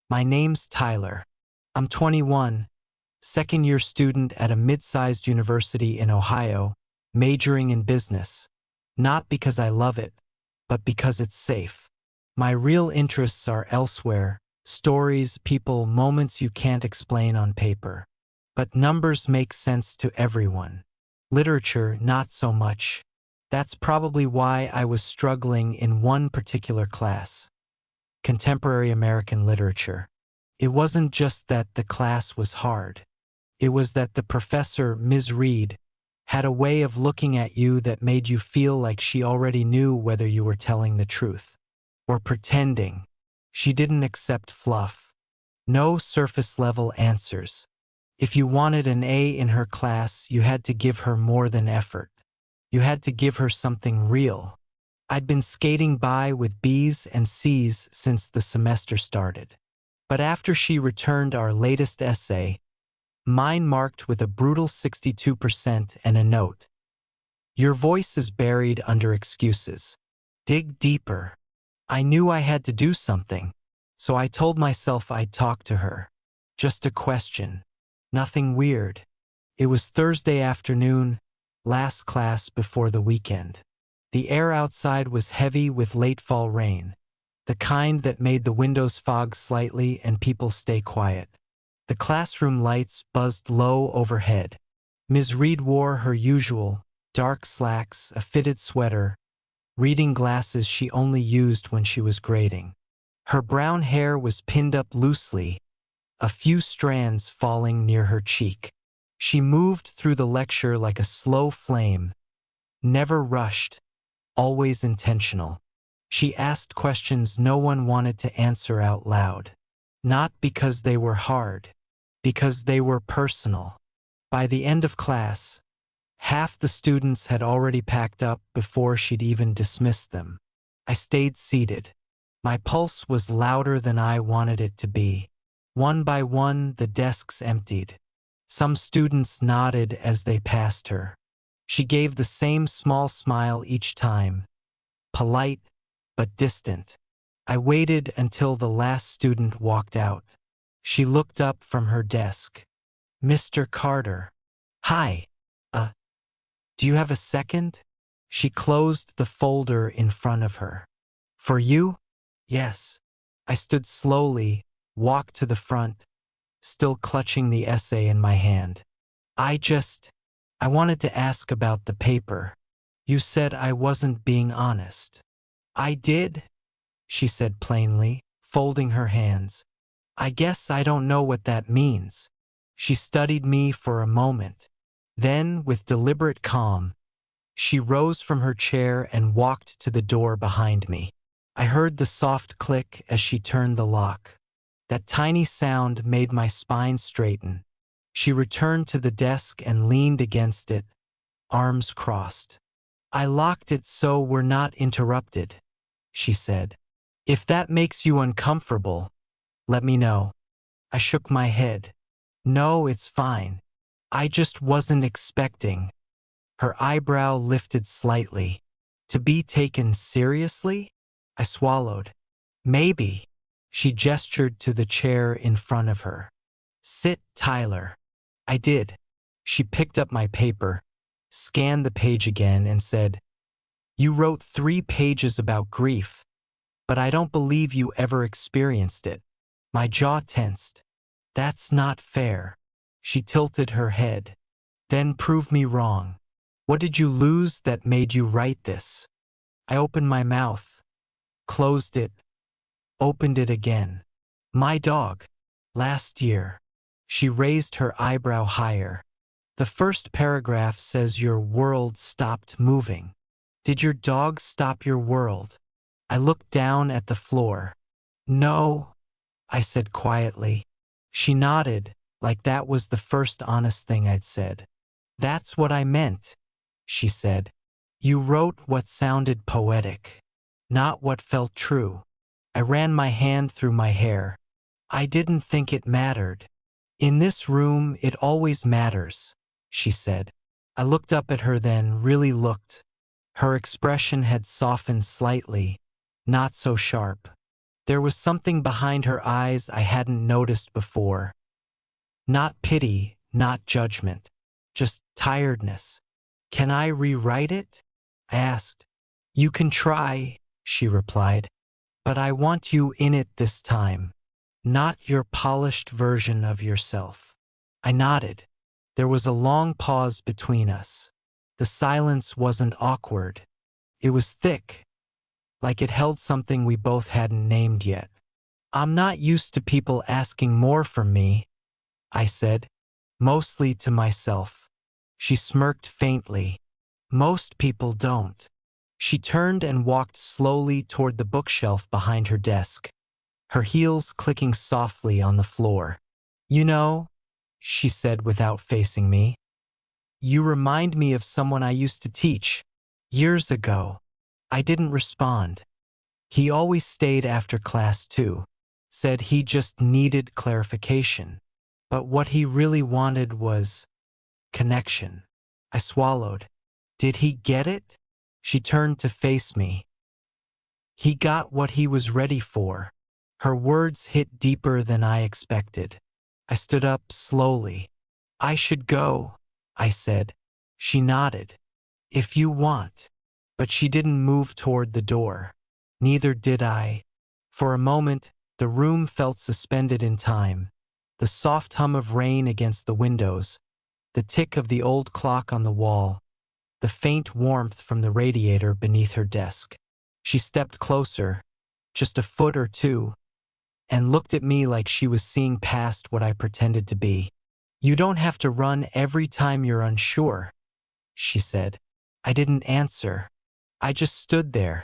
My name's Tyler. I'm 21, second-year student at a mid-sized university in Ohio, majoring in business. Not because I love it, but because it's safe. My real interests are elsewhere, stories, people, moments you can't explain on paper. But numbers make sense to everyone. Literature, not so much. That's probably why I was struggling in one particular class. Contemporary American literature. It wasn't just that the class was hard. It was that the professor, Ms. Reed, had a way of looking at you that made you feel like she already knew whether you were telling the truth or pretending. She didn't accept fluff. No surface-level answers. If you wanted an A in her class, you had to give her more than effort. You had to give her something real. I'd been skating by with B's and C's since the semester started. But after she returned our latest essay, mine marked with a brutal 62% and a note. Your voice is buried under excuses. Dig deeper. I knew I had to do something, so I told myself I'd talk to her. Just a question. Nothing weird. It was Thursday afternoon, last class before the weekend. The air outside was heavy with late fall rain, the kind that made the windows fog slightly and people stay quiet. The classroom lights buzzed low overhead. Ms. Reed wore her usual, dark slacks, a fitted sweater, reading glasses she only used when she was grading. Her brown hair was pinned up loosely, a few strands falling near her cheek. She moved through the lecture like a slow flame, never rushed, always intentional. She asked questions no one wanted to answer out loud. Not because they were hard, because they were personal. By the end of class, half the students had already packed up before she'd even dismissed them. I stayed seated. My pulse was louder than I wanted it to be. One by one, the desks emptied. Some students nodded as they passed her. She gave the same small smile each time, polite but distant. I waited until the last student walked out. She looked up from her desk. Mr. Carter. Hi. Do you have a second? She closed the folder in front of her. For you? Yes. I stood slowly, walked to the front, still clutching the essay in my hand. I wanted to ask about the paper. You said I wasn't being honest. I did, she said plainly, folding her hands. I guess I don't know what that means. She studied me for a moment. Then, with deliberate calm, she rose from her chair and walked to the door behind me. I heard the soft click as she turned the lock. That tiny sound made my spine straighten. She returned to the desk and leaned against it, arms crossed. I locked it so we're not interrupted, she said. If that makes you uncomfortable, let me know. I shook my head. No, it's fine. I just wasn't expecting. Her eyebrow lifted slightly. To be taken seriously? I swallowed. Maybe. She gestured to the chair in front of her. Sit, Tyler. I did. She picked up my paper, scanned the page again, and said, You wrote 3 pages about grief, but I don't believe you ever experienced it. My jaw tensed. That's not fair. She tilted her head. Then prove me wrong. What did you lose that made you write this? I opened my mouth, closed it, opened it again. My dog. Last year. She raised her eyebrow higher. The first paragraph says your world stopped moving. Did your dog stop your world? I looked down at the floor. No, I said quietly. She nodded, like that was the first honest thing I'd said. That's what I meant, she said. You wrote what sounded poetic, not what felt true. I ran my hand through my hair. I didn't think it mattered. In this room, it always matters, she said. I looked up at her then, really looked. Her expression had softened slightly, not so sharp. There was something behind her eyes I hadn't noticed before. Not pity, not judgment, just tiredness. Can I rewrite it? I asked. You can try, she replied, but I want you in it this time, not your polished version of yourself. I nodded. There was a long pause between us. The silence wasn't awkward. It was thick, like it held something we both hadn't named yet. I'm not used to people asking more from me, I said, mostly to myself. She smirked faintly. Most people don't. She turned and walked slowly toward the bookshelf behind her desk, her heels clicking softly on the floor. You know, she said without facing me, you remind me of someone I used to teach years ago. I didn't respond. He always stayed after class too, said he just needed clarification. But what he really wanted was connection. I swallowed. Did he get it? She turned to face me. He got what he was ready for. Her words hit deeper than I expected. I stood up slowly. I should go, I said. She nodded. If you want. But she didn't move toward the door. Neither did I. For a moment, the room felt suspended in time. The soft hum of rain against the windows, the tick of the old clock on the wall, the faint warmth from the radiator beneath her desk. She stepped closer, just a foot or two, and looked at me like she was seeing past what I pretended to be. You don't have to run every time you're unsure, she said. I didn't answer. I just stood there,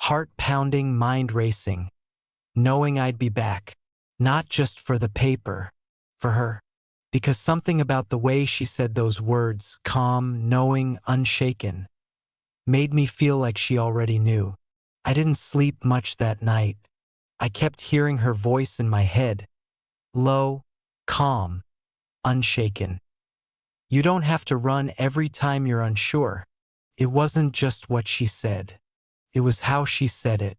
heart pounding, mind racing, knowing I'd be back, not just for the paper, for her. Because something about the way she said those words, calm, knowing, unshaken, made me feel like she already knew. I didn't sleep much that night. I kept hearing her voice in my head, low, calm, unshaken. You don't have to run every time you're unsure. It wasn't just what she said. It was how she said it.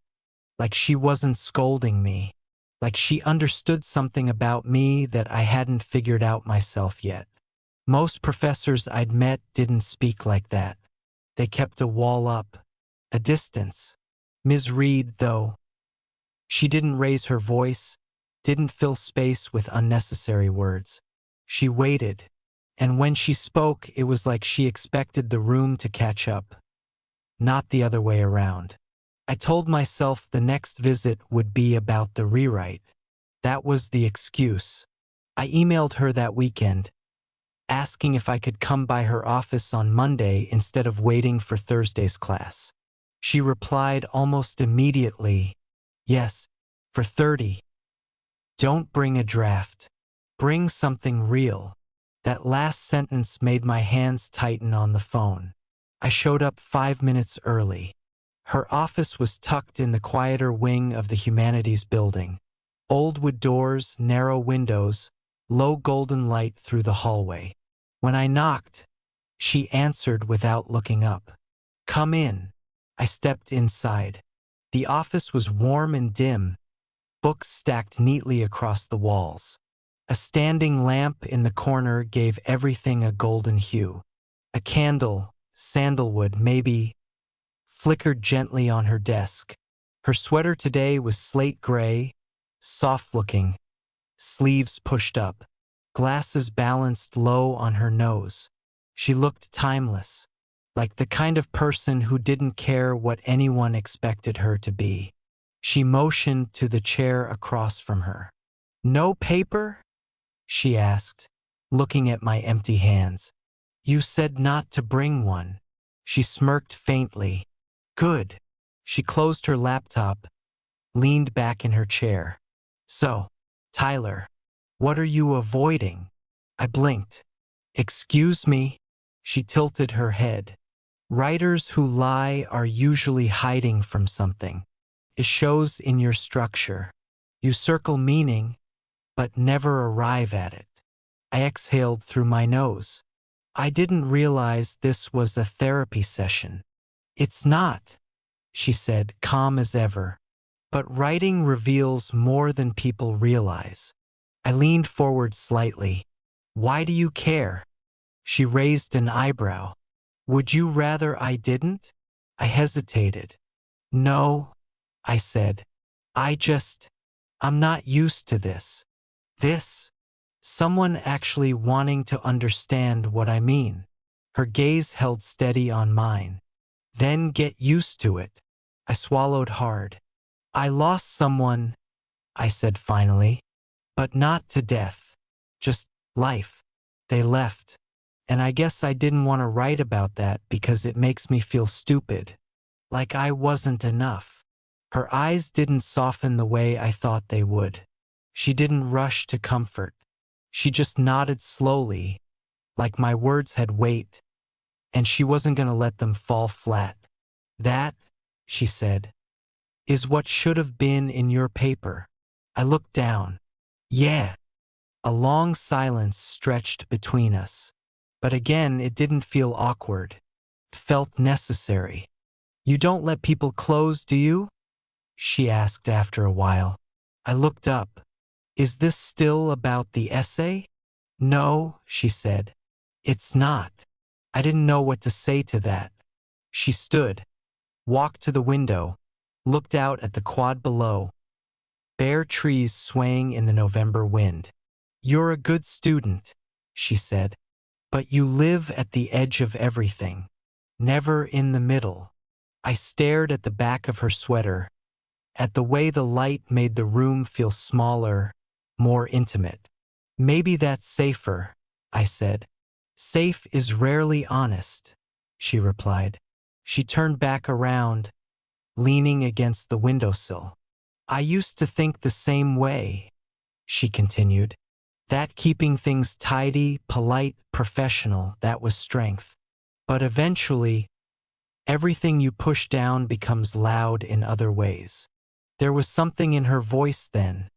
Like she wasn't scolding me. Like she understood something about me that I hadn't figured out myself yet. Most professors I'd met didn't speak like that. They kept a wall up, a distance. Ms. Reed, though, she didn't raise her voice, didn't fill space with unnecessary words. She waited, and when she spoke, it was like she expected the room to catch up, not the other way around. I told myself the next visit would be about the rewrite. That was the excuse. I emailed her that weekend, asking if I could come by her office on Monday instead of waiting for Thursday's class. She replied almost immediately, yes, for 30. Don't bring a draft. Bring something real. That last sentence made my hands tighten on the phone. I showed up 5 minutes early. Her office was tucked in the quieter wing of the humanities building. Old wood doors, narrow windows, low golden light through the hallway. When I knocked, she answered without looking up. Come in. I stepped inside. The office was warm and dim, books stacked neatly across the walls. A standing lamp in the corner gave everything a golden hue. A candle, sandalwood maybe, flickered gently on her desk. Her sweater today was slate gray, soft-looking, sleeves pushed up, glasses balanced low on her nose. She looked timeless, like the kind of person who didn't care what anyone expected her to be. She motioned to the chair across from her. No paper? She asked, looking at my empty hands. You said not to bring one. She smirked faintly. Good. She closed her laptop, leaned back in her chair. So, Tyler, what are you avoiding? I blinked. Excuse me? She tilted her head. Writers who lie are usually hiding from something. It shows in your structure. You circle meaning, but never arrive at it. I exhaled through my nose. I didn't realize this was a therapy session. It's not, she said, calm as ever. But writing reveals more than people realize. I leaned forward slightly. Why do you care? She raised an eyebrow. Would you rather I didn't? I hesitated. No, I said. I'm not used to this. This? Someone actually wanting to understand what I mean. Her gaze held steady on mine. Then get used to it. I swallowed hard. I lost someone, I said finally, but not to death. Just life. They left. And I guess I didn't want to write about that because it makes me feel stupid. Like I wasn't enough. Her eyes didn't soften the way I thought they would. She didn't rush to comfort. She just nodded slowly, like my words had weight, and she wasn't going to let them fall flat. That, she said, is what should have been in your paper. I looked down. Yeah. A long silence stretched between us. But again, it didn't feel awkward. It felt necessary. You don't let people close, do you? She asked after a while. I looked up. Is this still about the essay? No, she said. It's not. I didn't know what to say to that. She stood, walked to the window, looked out at the quad below. Bare trees swaying in the November wind. You're a good student, she said. But you live at the edge of everything, never in the middle. I stared at the back of her sweater, at the way the light made the room feel smaller, more intimate. Maybe that's safer, I said. Safe is rarely honest, she replied. She turned back around, leaning against the windowsill. I used to think the same way, she continued. That keeping things tidy, polite, professional, that was strength. But eventually, everything you push down becomes loud in other ways. There was something in her voice then.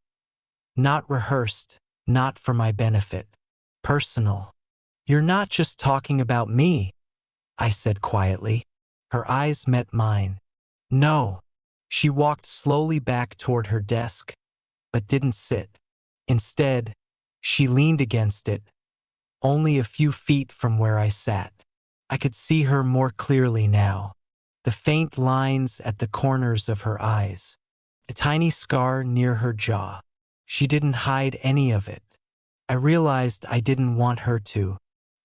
Not rehearsed, not for my benefit. Personal. You're not just talking about me, I said quietly. Her eyes met mine. No. She walked slowly back toward her desk, but didn't sit. Instead, she leaned against it, only a few feet from where I sat. I could see her more clearly now. The faint lines at the corners of her eyes. A tiny scar near her jaw. She didn't hide any of it. I realized I didn't want her to.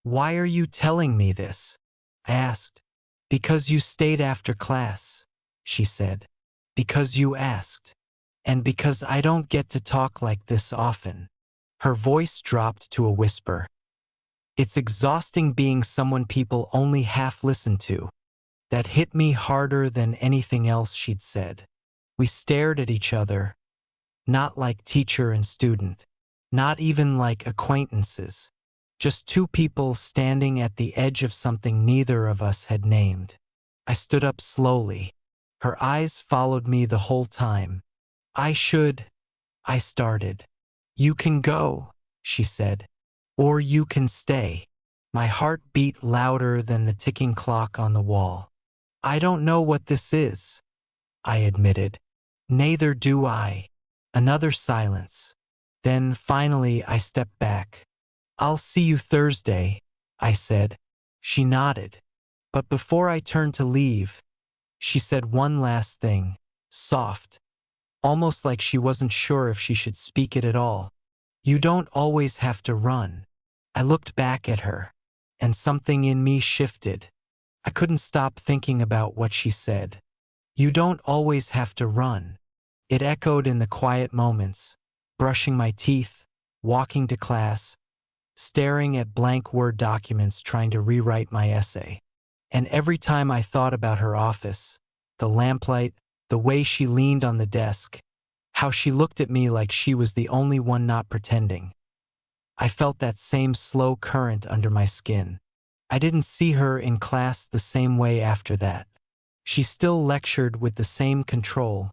Why are you telling me this? I asked. Because you stayed after class, she said. Because you asked. And because I don't get to talk like this often. Her voice dropped to a whisper. It's exhausting being someone people only half listen to. That hit me harder than anything else she'd said. We stared at each other, not like teacher and student, not even like acquaintances, just two people standing at the edge of something neither of us had named. I stood up slowly. Her eyes followed me the whole time. I started. You can go, she said, or you can stay. My heart beat louder than the ticking clock on the wall. I don't know what this is, I admitted. Neither do I. Another silence. Then finally I stepped back. I'll see you Thursday, I said. She nodded. But before I turned to leave, she said one last thing, soft, almost like she wasn't sure if she should speak it at all. You don't always have to run. I looked back at her, and something in me shifted. I couldn't stop thinking about what she said. You don't always have to run. It echoed in the quiet moments, brushing my teeth, walking to class, staring at blank Word documents trying to rewrite my essay. And every time I thought about her office, the lamplight, the way she leaned on the desk, how she looked at me like she was the only one not pretending, I felt that same slow current under my skin. I didn't see her in class the same way after that. She still lectured with the same control,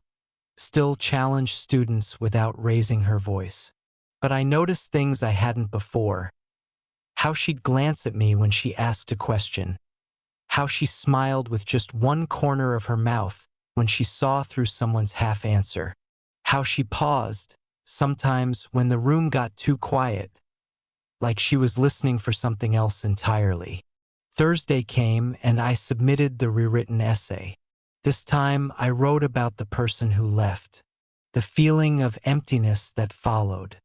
still challenged students without raising her voice. But I noticed things I hadn't before. How she'd glance at me when she asked a question. How she smiled with just one corner of her mouth when she saw through someone's half answer. How she paused, sometimes when the room got too quiet, like she was listening for something else entirely. Thursday came and I submitted the rewritten essay. This time I wrote about the person who left, the feeling of emptiness that followed.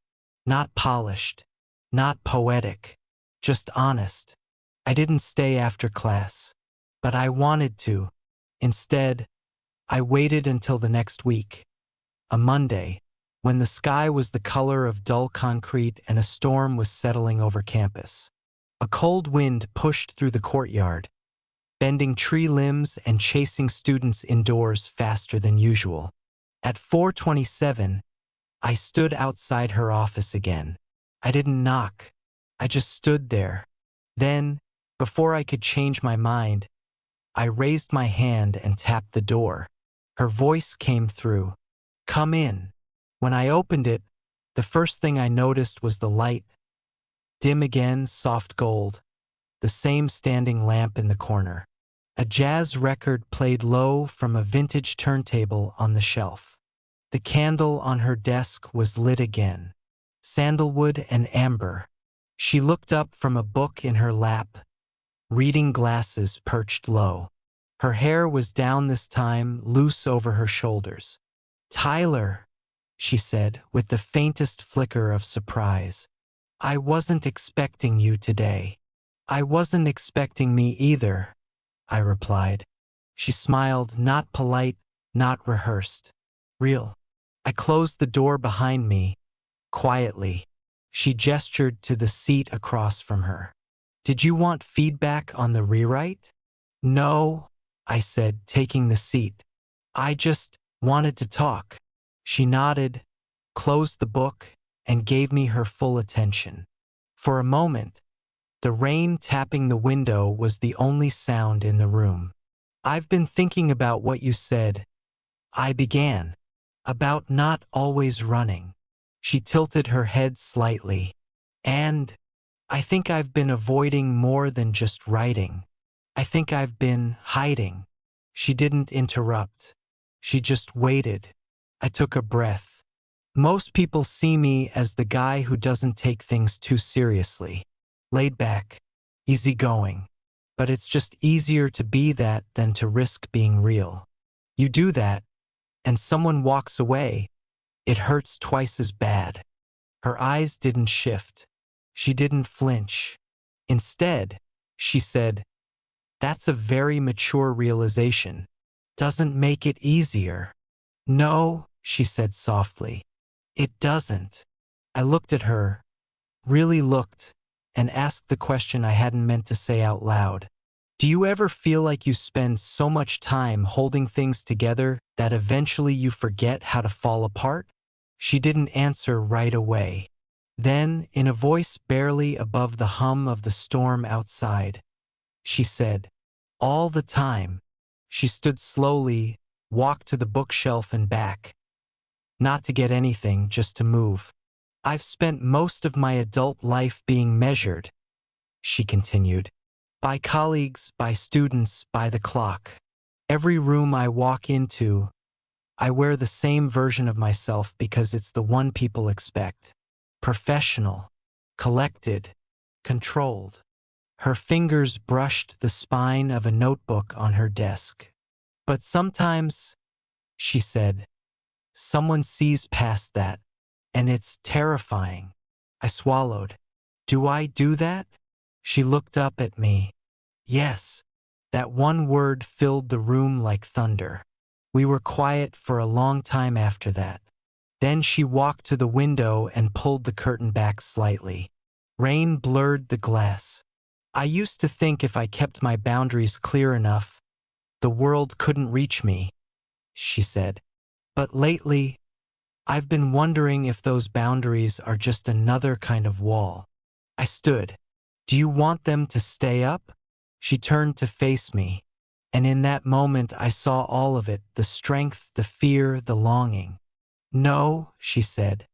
Not polished, not poetic, just honest. I didn't stay after class, but I wanted to. Instead, I waited until the next week, a Monday, when the sky was the color of dull concrete and a storm was settling over campus. A cold wind pushed through the courtyard, bending tree limbs and chasing students indoors faster than usual. At 4:27, I stood outside her office again. I didn't knock. I just stood there. Then, before I could change my mind, I raised my hand and tapped the door. Her voice came through. "Come in." When I opened it, the first thing I noticed was the light. Dim again, soft gold. The same standing lamp in the corner. A jazz record played low from a vintage turntable on the shelf. The candle on her desk was lit again. Sandalwood and amber. She looked up from a book in her lap, reading glasses perched low. Her hair was down this time, loose over her shoulders. "Tyler," she said, with the faintest flicker of surprise. "I wasn't expecting you today." "I wasn't expecting me either," I replied. She smiled, not polite, not rehearsed. Real. I closed the door behind me, quietly. She gestured to the seat across from her. "Did you want feedback on the rewrite?" "No," I said, taking the seat. "I just wanted to talk." She nodded, closed the book, and gave me her full attention. For a moment, the rain tapping the window was the only sound in the room. "I've been thinking about what you said," I began. "About not always running." She tilted her head slightly. "And I think I've been avoiding more than just writing. I think I've been hiding." She didn't interrupt. She just waited. I took a breath. Most people see me as the guy who doesn't take things too seriously. Laid back, easygoing. But it's just easier to be that than to risk being real. You do that, and someone walks away, it hurts twice as bad. Her eyes didn't shift. She didn't flinch. Instead, she said, "That's a very mature realization. Doesn't make it easier." "No," she said softly. "It doesn't." I looked at her, really looked, and asked the question I hadn't meant to say out loud. "Do you ever feel like you spend so much time holding things together that eventually you forget how to fall apart?" She didn't answer right away. Then, in a voice barely above the hum of the storm outside, she said, "All the time." She stood slowly, walked to the bookshelf and back. "Not to get anything, just to move. I've spent most of my adult life being measured," she continued. "By colleagues, by students, by the clock. Every room I walk into, I wear the same version of myself because it's the one people expect. Professional, collected, controlled." Her fingers brushed the spine of a notebook on her desk. "But sometimes," she said, "someone sees past that, and it's terrifying." I swallowed. "Do I do that?" She looked up at me. Yes. That one word filled the room like thunder. We were quiet for a long time after that. Then she walked to the window and pulled the curtain back slightly. Rain blurred the glass. "I used to think if I kept my boundaries clear enough, the world couldn't reach me," she said. "But lately, I've been wondering if those boundaries are just another kind of wall." I stood. "Do you want them to stay up?" She turned to face me, and in that moment I saw all of it, the strength, the fear, the longing. "No," she said,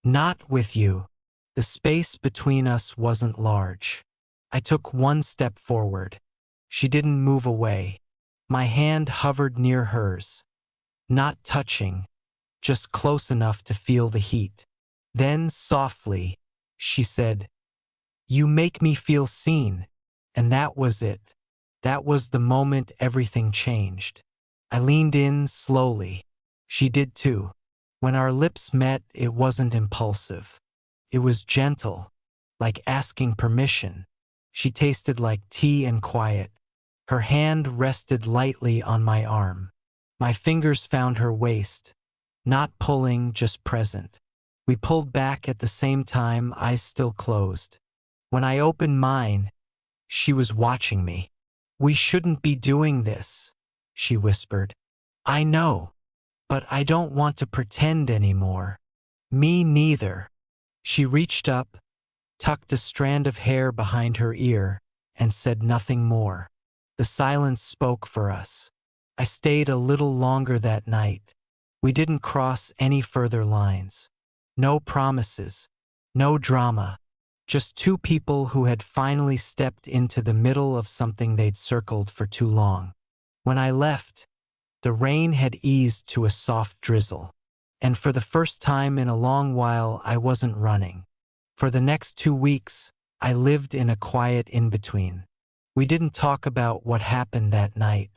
"not with you." The space between us wasn't large. I took one step forward. She didn't move away. My hand hovered near hers. not touching, just close enough to feel the heat. Then, softly, she said, "You make me feel seen." And that was it. That was the moment everything changed. I leaned in slowly. She did too. When our lips met, it wasn't impulsive. It was gentle, like asking permission. She tasted like tea and quiet. Her hand rested lightly on my arm. My fingers found her waist, not pulling, just present. We pulled back at the same time, eyes still closed. When I opened mine, she was watching me. "We shouldn't be doing this," she whispered. "I know, but I don't want to pretend anymore." "Me neither." She reached up, tucked a strand of hair behind her ear, and said nothing more. The silence spoke for us. I stayed a little longer that night. We didn't cross any further lines. No promises, no drama. Just two people who had finally stepped into the middle of something they'd circled for too long. When I left, the rain had eased to a soft drizzle. And for the first time in a long while, I wasn't running. For the next 2 weeks, I lived in a quiet in-between. We didn't talk about what happened that night.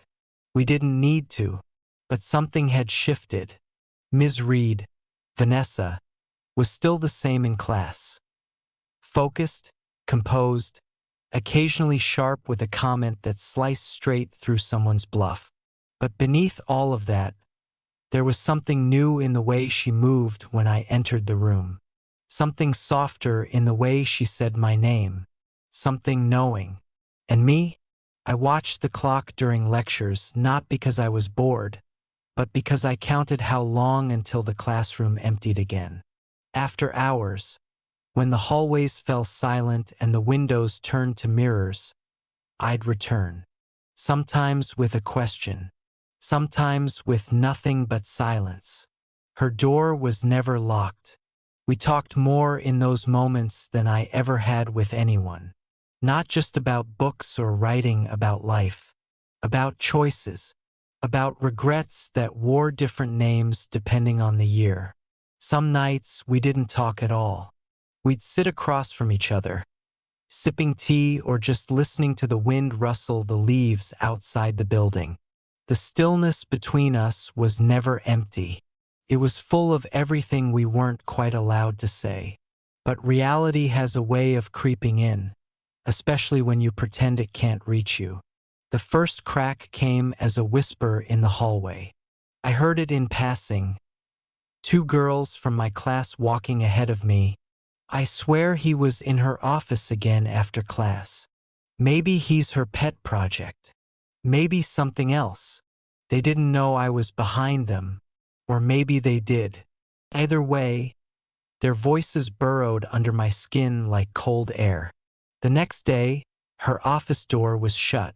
We didn't need to, but something had shifted. Ms. Reed, Vanessa, was still the same in class. Focused, composed, occasionally sharp with a comment that sliced straight through someone's bluff. But beneath all of that, there was something new in the way she moved when I entered the room. Something softer in the way she said my name. Something knowing. And me? I watched the clock during lectures not because I was bored, but because I counted how long until the classroom emptied again. After hours, when the hallways fell silent and the windows turned to mirrors, I'd return. Sometimes with a question. Sometimes with nothing but silence. Her door was never locked. We talked more in those moments than I ever had with anyone. Not just about books or writing, about life. About choices. About regrets that wore different names depending on the year. Some nights we didn't talk at all. We'd sit across from each other, sipping tea or just listening to the wind rustle the leaves outside the building. The stillness between us was never empty. It was full of everything we weren't quite allowed to say. But reality has a way of creeping in, especially when you pretend it can't reach you. The first crack came as a whisper in the hallway. I heard it in passing. Two girls from my class walking ahead of me. I swear he was in her office again after class. Maybe he's her pet project. Maybe something else. They didn't know I was behind them. Or maybe they did. Either way, their voices burrowed under my skin like cold air. The next day, her office door was shut.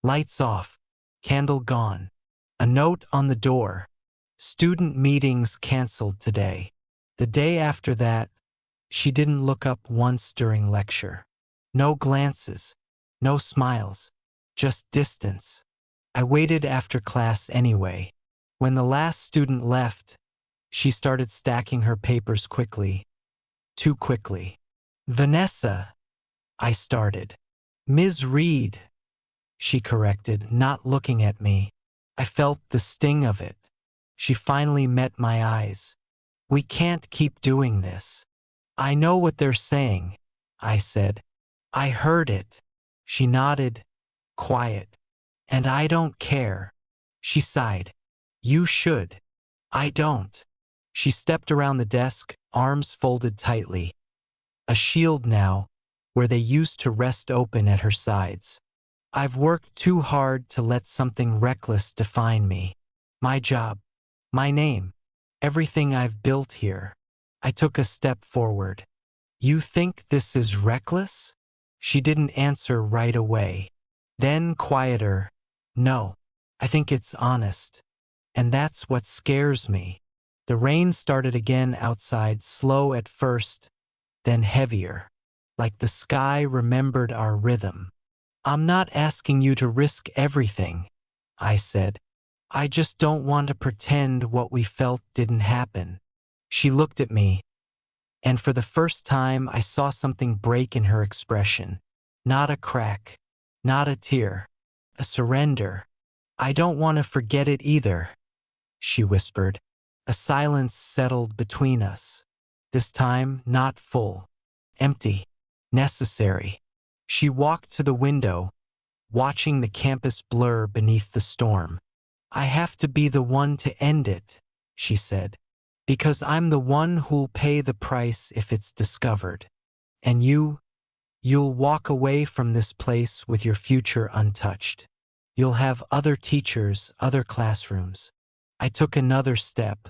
Lights off. Candle gone. A note on the door. Student meetings canceled today. The day after that, she didn't look up once during lecture. No glances, no smiles, just distance. I waited after class anyway. When the last student left, she started stacking her papers quickly. Too quickly. "Vanessa," I started. "Ms. Reed," she corrected, not looking at me. I felt the sting of it. She finally met my eyes. "We can't keep doing this." "I know what they're saying," I said. "I heard it." She nodded, quiet. "And I don't care." She sighed. "You should." "I don't." She stepped around the desk, arms folded tightly. A shield now, where they used to rest open at her sides. "I've worked too hard to let something reckless define me. My job, my name, everything I've built here." I took a step forward. "You think this is reckless?" She didn't answer right away. Then, quieter, "No, I think it's honest. And that's what scares me." The rain started again outside, slow at first, then heavier. Like the sky remembered our rhythm. "I'm not asking you to risk everything," I said. I just don't want to pretend what we felt didn't happen. She looked at me, and for the first time I saw something break in her expression. Not a crack, not a tear, a surrender. I don't want to forget it either, she whispered. A silence settled between us. This time not full, empty, necessary. She walked to the window, watching the campus blur beneath the storm. I have to be the one to end it, she said, because I'm the one who'll pay the price if it's discovered. And you'll walk away from this place with your future untouched. You'll have other teachers, other classrooms. I took another step,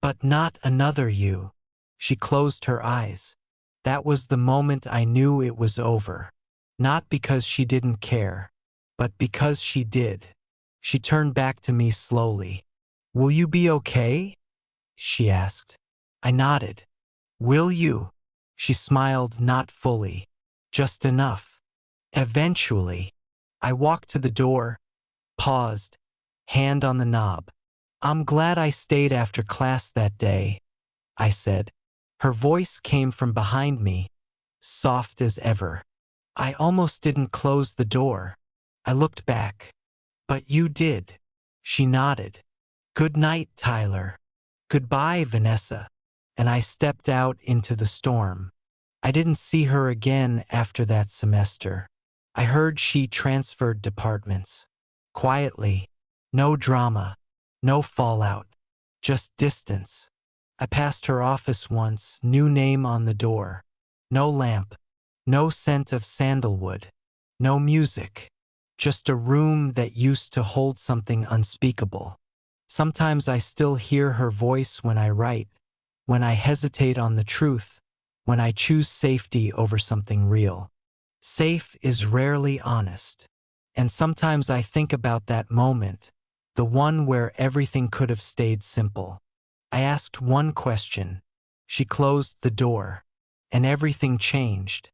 but not another you. She closed her eyes. That was the moment I knew it was over. Not because she didn't care, but because she did. She turned back to me slowly. Will you be okay? She asked. I nodded. Will you? She smiled, not fully, just enough. Eventually, I walked to the door, paused, hand on the knob. I'm glad I stayed after class that day, I said. Her voice came from behind me, soft as ever. I almost didn't close the door. I looked back. But you did. She nodded. Good night, Tyler. Goodbye, Vanessa. And I stepped out into the storm. I didn't see her again after that semester. I heard she transferred departments. Quietly. No drama. No fallout. Just distance. I passed her office once, new name on the door. No lamp. No scent of sandalwood. No music. Just a room that used to hold something unspeakable. Sometimes I still hear her voice when I write, when I hesitate on the truth, when I choose safety over something real. Safe is rarely honest. And sometimes I think about that moment, the one where everything could have stayed simple. I asked one question. She closed the door, and everything changed.